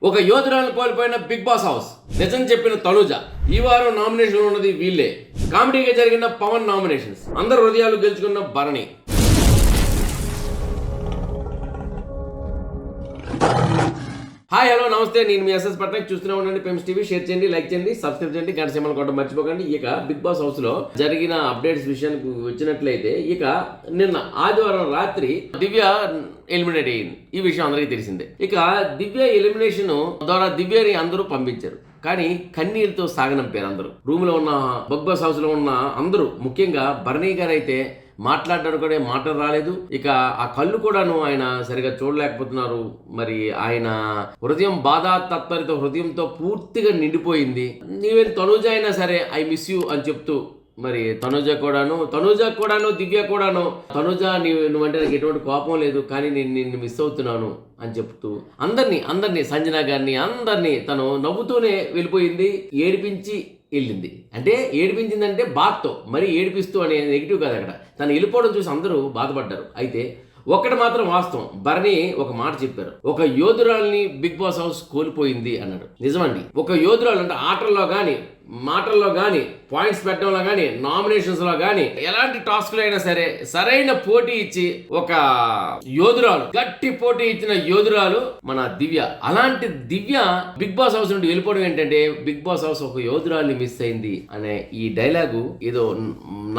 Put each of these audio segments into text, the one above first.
ఒక యోధురాలను కోల్పోయిన big boss house. నిజం చెప్పిన తనుజ. ఈ వారం నామినేషన్ ఉన్నది వీళ్ళే. కామెడీగా జరిగిన పవన్ నామినేషన్స్. అందరు హృదయాలు గెలుచుకున్న భరణి. హాయ్ హలో నమస్తే, నేను మీ ఎస్ఎస్ పట్నాయక్. చూస్తూనే ఉండండి పెమ్స్ టీవీ. షేర్ చేయండి, లైక్ చేయండి, సబ్స్క్రైబ్ చేయండి, గంట సింబల్ కొట్టడం మర్చిపోకండి. ఇక బిగ్ బాస్ హౌస్ లో జరిగిన అప్డేట్స్ విషయానికి వచ్చినట్లయితే, ఇక నిన్న ఆదివారం రాత్రి దివ్య ఎలిమినేట్ అయ్యింది. ఈ విషయం అందరికీ తెలిసిందే. ఇక దివ్య ఎలిమినేషన్ ద్వారా దివ్యని అందరూ పంపించారు. కానీ కన్నీళ్ళతో సాగనంపారు అందరూ. రూమ్ లో ఉన్న బిగ్ బాస్ హౌస్ లో ఉన్న అందరూ, ముఖ్యంగా భరణి గారు అయితే మాట్లాడడానికి కూడా మాటలు రాలేదు. ఇక ఆ కళ్ళు కూడాను ఆయన సరిగా చూడలేకపోతున్నారు. మరి ఆయన హృదయం బాధ తత్పరిత హృదయంతో పూర్తిగా నిండిపోయింది. ఈవెన్ తనుజ అయినా సరే ఐ మిస్ యూ అని చెప్తూ, మరి తనుజ కూడాను దివ్య కూడాను, తనుజ నువ్వంటే నాకు ఎటువంటి కోపం లేదు, కానీ నేను నిన్ను మిస్ అవుతున్నాను అని చెప్తూ అందరినీ సంజన గారిని అందరినీ తను నవ్వుతూనే వెళ్ళిపోయింది. ఏడిపించి వెళ్ళింది. అంటే ఏడిపించిందంటే బాధతో, మరి ఏడిపిస్తూ అనే నెగిటివ్ కాదు అక్కడ. తను వెళ్ళిపోవడం చూసి అందరూ బాధపడ్డారు. అయితే ఒక్కటి మాత్రం వాస్తవం, భరణి ఒక మాట చెప్పారు. ఒక యోధురాల్ని బిగ్ బాస్ హౌస్ కోల్పోయింది అన్నాడు. నిజమండి. ఒక యోధురాలు అంటే ఆటల్లో కానీ, మాటల్లో కానీ, పాయింట్స్ పెట్టడంలో కానీ, నామినేషన్స్ లో కానీ, ఎలాంటి టాస్క్లు అయినా సరే సరైన పోటీ ఇచ్చి ఒక యోధురాలు, గట్టి పోటీ ఇచ్చిన యోధురాలు మన దివ్య. అలాంటి దివ్య బిగ్ బాస్ హౌస్ నుండి వెళ్ళిపోవడం ఏంటంటే, బిగ్ బాస్ హౌస్ ఒక యోధురాల్ని మిస్ అయింది అనే ఈ డైలాగు ఏదో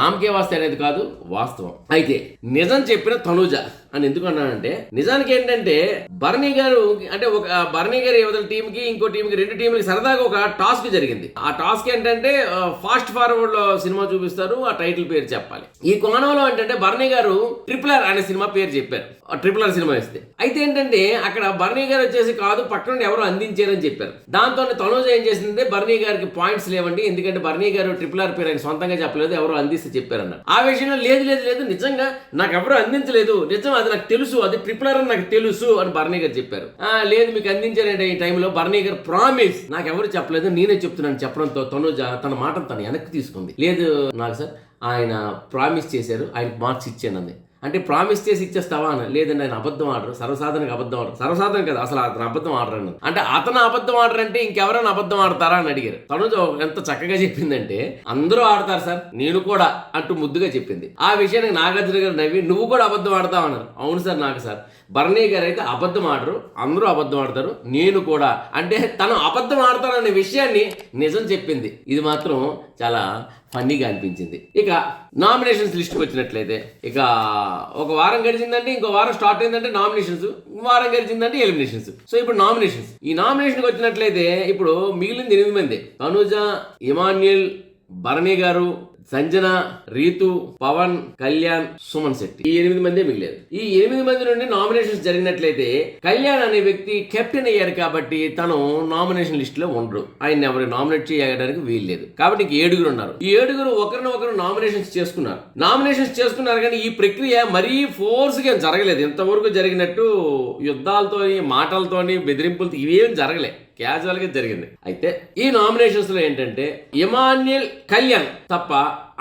నామకే వాస్తే అనేది కాదు, వాస్తవం. అయితే నిజం చెప్పిన తనుజ అని ఎందుకు అన్నానంటే, నిజానికి ఏంటంటే భరణి గారు అంటే ఒక భరణి గారి యువతల టీమ్ కి ఇంకో టీమ్ కి, రెండు టీంలకి సరదాగా ఒక టాస్క్ జరిగింది. ఆ టాస్క్ ఏంటంటే ఫాస్ట్ ఫార్వర్డ్ లో సినిమా చూపిస్తారు, ఆ టైటిల్ పేరు చెప్పాలి. ఈ కోణంలో ఏంటంటే భరణి గారు ట్రిపుల్ ఆర్ అనే సినిమా పేరు చెప్పారు. ట్రిపుల్ ఆర్ సినిమా ఇస్తే అయితే ఏంటంటే అక్కడ భరణి గారు వచ్చేసి కాదు, పక్కన నుండి ఎవరు అందించారని చెప్పారు. దాంతో తనుజ ఏం చేసిందంటే, భరణి గారికి పాయింట్స్ లేవండి, ఎందుకంటే భరణి గారు ట్రిపుల్ ఆర్ పేరు ఆయన సొంతంగా చెప్పలేదు, ఎవరు అందిస్తే చెప్పారన్నారు. ఆ విషయంలో లేదు నిజంగా నాకు ఎవరు అందించలేదు, నిజం అది నాకు తెలుసు, అది ట్రిపుల్ ఆర్ అని నాకు తెలుసు అని భరణి గారు చెప్పారు. లేదు మీకు అందించారంటే ఈ టైంలో భరణి గారు ప్రామిస్ నాకు ఎవరు చెప్పలేదు, నేనే చెప్తున్నాను చెప్పడంతో తనుజ తన మాటను తను వెనక్కి తీసుకుంది. లేదు నాకు సార్ ఆయన ప్రామిస్ చేశారు, ఆయనకు మార్క్స్ ఇచ్చానంది. అంటే ప్రామిస్ చేసి ఇచ్చేస్తావా అని. లేదండి ఆయన అబద్ధం ఆడరు, సర్వసాధారణంగా అబద్ధం ఆడరు. సర్వసాధారణ కదా, అసలు అతను అబద్ధం ఆడరు అన్నది. అంటే అతను అబద్ధం ఆడరు అంటే ఇంకెవరైనా అబద్ధం ఆడతారా అని అడిగారు. తనుజ ఎంత చక్కగా చెప్పిందంటే, అందరూ ఆడతారు సార్, నేను కూడా అంటూ ముద్దుగా చెప్పింది. ఆ విషయానికి నాగార్జున గారు నవ్వి, నువ్వు కూడా అబద్ధం ఆడతావు అన్నారు. అవును సార్, నాకు సార్ భరణి గారు అయితే అబద్ధం ఆడరు, అందరూ అబద్ధం ఆడతారు, నేను కూడా. అంటే తను అబద్ధం ఆడతాననే విషయాన్ని నిజం చెప్పింది. ఇది మాత్రం చాలా ఫన్నీగా అనిపించింది. ఇక నామినేషన్స్ లిస్ట్కి వచ్చినట్లయితే, ఇక ఒక వారం గడిచిందంటే ఇంకో వారం స్టార్ట్ అయిందంటే నామినేషన్స్, వారం గడిచిందంటే ఎలిమినేషన్స్. సో ఇప్పుడు నామినేషన్స్, ఈ నామినేషన్కి వచ్చినట్లయితే ఇప్పుడు మిగిలింది 8 మంది. తనుజ, ఇమాన్యుల్, భరణి గారు, సంజన, రీతు, పవన్, కళ్యాణ్, సుమన్ శెట్టి. ఈ 8 మందే మిగిలేదు. ఈ 8 మంది నుండి నామినేషన్స్ జరిగినట్లయితే, కళ్యాణ్ అనే వ్యక్తి కెప్టెన్ అయ్యారు కాబట్టి తను నామినేషన్ లిస్ట్ లో ఉండరు. ఆయన ఎవరు నామినేట్ చేయడానికి వీల్లేదు. కాబట్టి ఇంక 7 ఉన్నారు. ఈ 7 ఒకరినొకరు నామినేషన్స్ చేసుకున్నారు కానీ ఈ ప్రక్రియ మరీ ఫోర్స్ గా జరగలేదు. ఇంతవరకు జరిగినట్టు యుద్ధాలతోని, మాటలతోని, బెదిరింపులతో ఇవేం జరగలే, క్యాజువల్ గా జరిగింది. అయితే ఈ నామినేషన్స్ లో ఏంటంటే ఇమాన్యుల్, కళ్యాణ్ తప్ప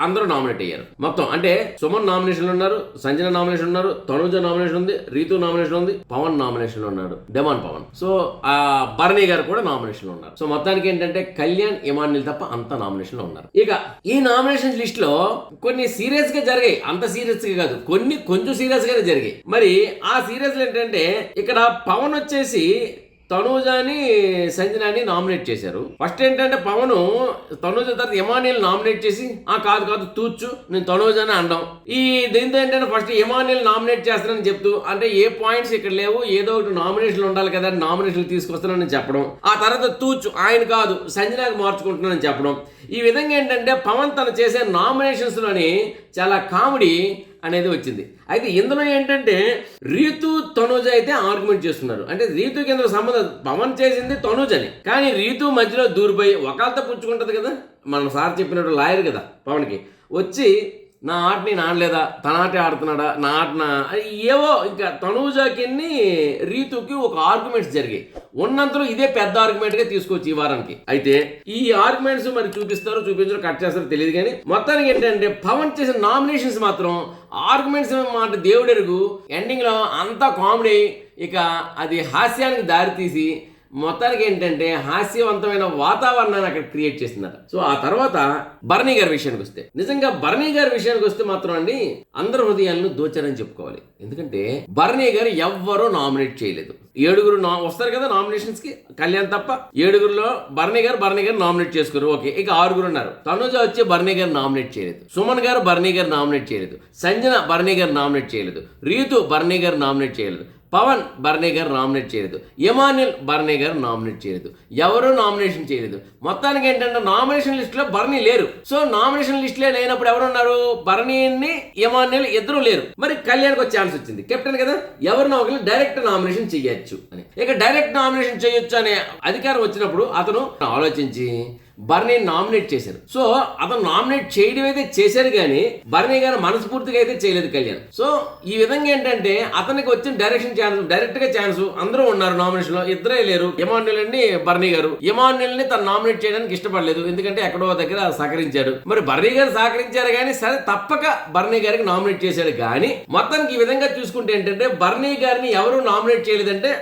అందరూ నామినేట్ అయ్యారు మొత్తం. అంటే సుమన్ నామినేషన్ ఉన్నారు, సంజన నామినేషన్ ఉన్నారు, తనుజ నామినేషన్ ఉంది, రీతు నామినేషన్ ఉంది, పవన్ నామినేషన్ ఉన్నాడు, డెమాన్ పవన్. సో ఆ భరణి గారు కూడా నామినేషన్ ఉన్నారు. సో మొత్తానికి ఏంటంటే కళ్యాణ్, ఇమాన్యుల్ తప్ప అంత నామినేషన్ లో ఉన్నారు. ఇక ఈ నామినేషన్ లిస్ట్ లో కొన్ని సీరియస్ గా జరిగాయి, అంత సీరియస్ గా కాదు, కొన్ని కొంచెం సీరియస్ గానే జరిగాయి. మరి ఆ సీరియస్ ఏంటంటే, ఇక్కడ పవన్ వచ్చేసి తనుజని, సంజనాని నామినేట్ చేశారు. ఫస్ట్ ఏంటంటే పవన్ తనుజ తర్వాత ఇమాన్యుల్ నామినేట్ చేసి, కాదు తూచు నేను తనుజని అనడం. ఈ దీంతో ఏంటంటే ఫస్ట్ ఇమాన్యుల్ నామినేట్ చేస్తానని చెప్తూ, అంటే ఏ పాయింట్స్ ఇక్కడ లేవు, ఏదో ఒకటి నామినేషన్లు ఉండాలి కదా, నామినేషన్లు తీసుకొస్తానని చెప్పడం. ఆ తర్వాత తూచు ఆయన కాదు సంజనాకి మార్చుకుంటున్నానని చెప్పడం. ఈ విధంగా ఏంటంటే పవన్ తను చేసే నామినేషన్స్ లోని చాలా కామెడీ అనేది వచ్చింది. అయితే ఇందులో ఏంటంటే రీతు, తనుజ అయితే ఆర్గ్యుమెంట్ చేస్తున్నారు. అంటే రీతుకి ఇందులో సంబంధం, పవన్ చేసింది తనుజని, కానీ రీతు మధ్యలో దూరిపోయి ఒకళ్ళతో పుచ్చుకుంటది కదా, మన సార్ చెప్పినట్టు లాయర్ కదా, పవన్కి వచ్చి నా ఆట నేను ఆడలేదా, తన ఆట ఆడుతున్నాడా, నా ఆటన ఏవో ఇంకా తనుజకి రీతుకి ఒక ఆర్గ్యుమెంట్స్ జరిగాయి. ఉన్నంతలో ఇదే పెద్ద ఆర్గ్యుమెంట్ గా తీసుకోవచ్చు ఈ వారానికి. అయితే ఈ ఆర్గ్యుమెంట్స్ మరి చూపించరు, కట్ చేస్తారో తెలియదు. కానీ మొత్తానికి ఏంటంటే పవన్ చేసిన నామినేషన్స్ మాత్రం ఆర్గ్యుమెంట్స్ మాట దేవుడెరుగు, ఎండింగ్ లో అంతా కామెడీ, ఇక అది హాస్యానికి దారితీసి మొత్తానికి ఏంటంటే హాస్యవంతమైన వాతావరణాన్ని అక్కడ క్రియేట్ చేసిందట. సో ఆ తర్వాత బర్నీ గారి విషయానికి వస్తే, నిజంగా బర్నీ గారి విషయానికి వస్తే మాత్రం అండి అందరి హృదయాలను దోచారని చెప్పుకోవాలి. ఎందుకంటే బర్నీ గారు ఎవ్వరూ నామినేట్ చేయలేదు. 7 వస్తారు కదా నామినేషన్స్ కి, కళ్యాణ్ తప్ప 7లో బర్నీ గారు నామినేట్ చేసుకున్నారు. ఓకే, ఇక 6 ఉన్నారు. తనుజ వచ్చి బర్నీ గారు నామినేట్ చేయలేదు, సుమన్ గారు బర్నీ గారు నామినేట్ చేయలేదు, సంజన బర్నీ గారు నామినేట్ చేయలేదు, రీతు బర్నీ గారు నామినేట్ చేయలేదు, పవన్ బర్నీ గారు నామినేట్ చేయలేదు, ఎమాన్యుల్ బర్నీ గారు నామినేట్ చేయలేదు, ఎవరూ నామినేషన్ చేయలేదు. మొత్తానికి ఏంటంటే నామినేషన్ లిస్ట్ లో బర్నీ లేరు. సో నామినేషన్ లిస్ట్ లో లేనప్పుడు ఎవరున్నారు? బర్నీని ఎమాన్యుల్ ఇద్దరు లేరు. మరి కళ్యాణ్కి ఒక ఛాన్స్ వచ్చింది, కెప్టెన్ కదా, ఎవరినో ఒకరిని డైరెక్ట్ నామినేషన్ చేయొచ్చు అని. ఇక డైరెక్ట్ నామినేషన్ చేయొచ్చు అనే అధికారం వచ్చినప్పుడు అతను ఆలోచించి బర్నీని నామినేట్ చేశారు. సో అతను నామినేట్ చేయడం అయితే చేశారు కానీ బర్నీ గారు మనస్ఫూర్తిగా అయితే చేయలేదు కళ్యాణ్. సో ఈ విధంగా ఏంటంటే అతనికి వచ్చిన డైరెక్ట్ గా ఛాన్స్ అందరూ ఉన్నారు నామినేషన్ లో, ఇద్దరే లేరు, ఎమాన్యుల్ అండి బర్నీ గారు. ఎమాన్యుల్ ని తను నామినేట్ చేయడానికి ఇష్టపడలేదు, ఎందుకంటే ఎక్కడో దగ్గర సహకరించాడు. మరి బర్నీ గారు సహకరించారు కానీ సరే తప్పక బర్నీ గారికి నామినేట్ చేశాడు. కానీ మొత్తానికి ఈ విధంగా చూసుకుంటే ఏంటంటే బర్నీ గారిని ఎవరు నామినేట్ చేయలేదంటే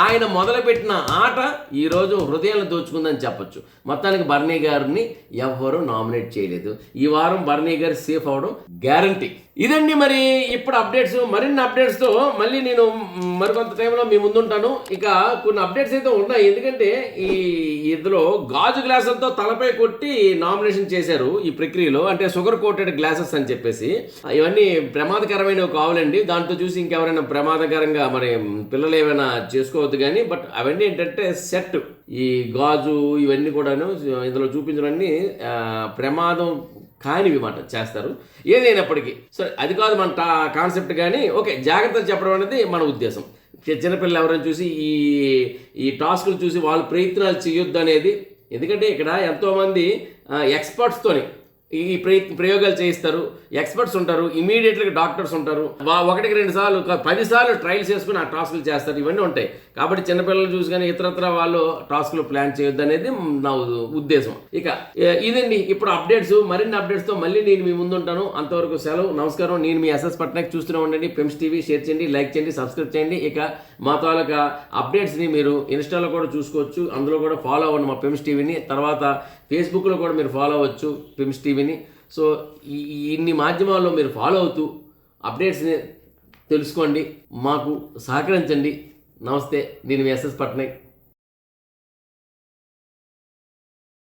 ఆయన మొదలుపెట్టిన ఆట ఈరోజు హృదయాలను దోచుకుందని చెప్పొచ్చు. మొత్తానికి బర్నీ గారిని ఎవ్వరూ నామినేట్ చేయలేదు. ఈ వారం బర్నీ గారు సేఫ్ అవడం గ్యారంటీ. ఇదండి మరి ఇప్పుడు అప్డేట్స్. మరిన్ని అప్డేట్స్తో మళ్ళీ నేను మరికొంత టైంలో మీ ముందుంటాను. ఇక కొన్ని అప్డేట్స్ అయితే ఉన్నాయి, ఎందుకంటే ఈ ఇందులో గాజు గ్లాసులతో తలపై కొట్టి నామినేషన్ చేశారు ఈ ప్రక్రియలో, అంటే షుగర్ కోటెడ్ గ్లాసెస్ అని చెప్పేసి. ఇవన్నీ ప్రమాదకరమైనవి కావాలండి, దాంట్లో చూసి ఇంకెవరైనా ప్రమాదకరంగా మరి పిల్లలు ఏమైనా చేసుకోవద్దు కానీ. బట్ అవన్నీ ఏంటంటే సెట్, ఈ గాజు ఇవన్నీ కూడాను ఇందులో చూపించడాన్ని ప్రమాదం కానివి మాట చేస్తారు. ఏదైనప్పటికీ సరే అది కాదు మన కాన్సెప్ట్, కానీ ఓకే జాగ్రత్తలు చెప్పడం అనేది మన ఉద్దేశం. చిన్నపిల్లలు ఎవరైనా చూసి ఈ టాస్కులు చూసి వాళ్ళు ప్రయత్నాలు చేయొద్దు అనేది. ఎందుకంటే ఇక్కడ ఎంతోమంది ఎక్స్పర్ట్స్తోని ఈ ప్రయోగాలు చేయిస్తారు, ఎక్స్పర్ట్స్ ఉంటారు, ఇమీడియట్గా డాక్టర్స్ ఉంటారు, 1-2 సార్లు 10 సార్లు ట్రయల్స్ చేసుకుని ఆ టాస్కులు చేస్తారు. ఇవన్నీ ఉంటాయి కాబట్టి చిన్నపిల్లలు చూసి కానీ ఇతరత్ర వాళ్ళు టాస్కులు ప్లాన్ చేయొద్దు అనేది నా ఉద్దేశం. ఇక ఇదండి ఇప్పుడు అప్డేట్స్. మరిన్ని అప్డేట్స్తో మళ్ళీ నేను మీ ముందు ఉంటాను. అంతవరకు సెలవు, నమస్కారం. నేను మీ ఎస్ఎస్ పట్నాయక్. చూస్తూనే ఉండండి పెమ్స్ టీవీ. షేర్ చేయండి, లైక్ చేయండి, సబ్స్క్రైబ్ చేయండి. ఇక మా తాలూకా అప్డేట్స్ని మీరు ఇన్స్టాలో కూడా చూసుకోవచ్చు, అందులో కూడా ఫాలో అవ్వండి మా పెమ్స్ టీవీని. తర్వాత ఫేస్బుక్లో కూడా మీరు ఫాలో అవ్వచ్చు పెమ్స్ టీవీని. సో ఇన్ని మాధ్యమాల్లో మీరు ఫాలో అవుతూ అప్డేట్స్ని తెలుసుకోండి, మాకు సహకరించండి. నమస్తే, నేను మీ ఎస్ఎస్ పట్నాయక్.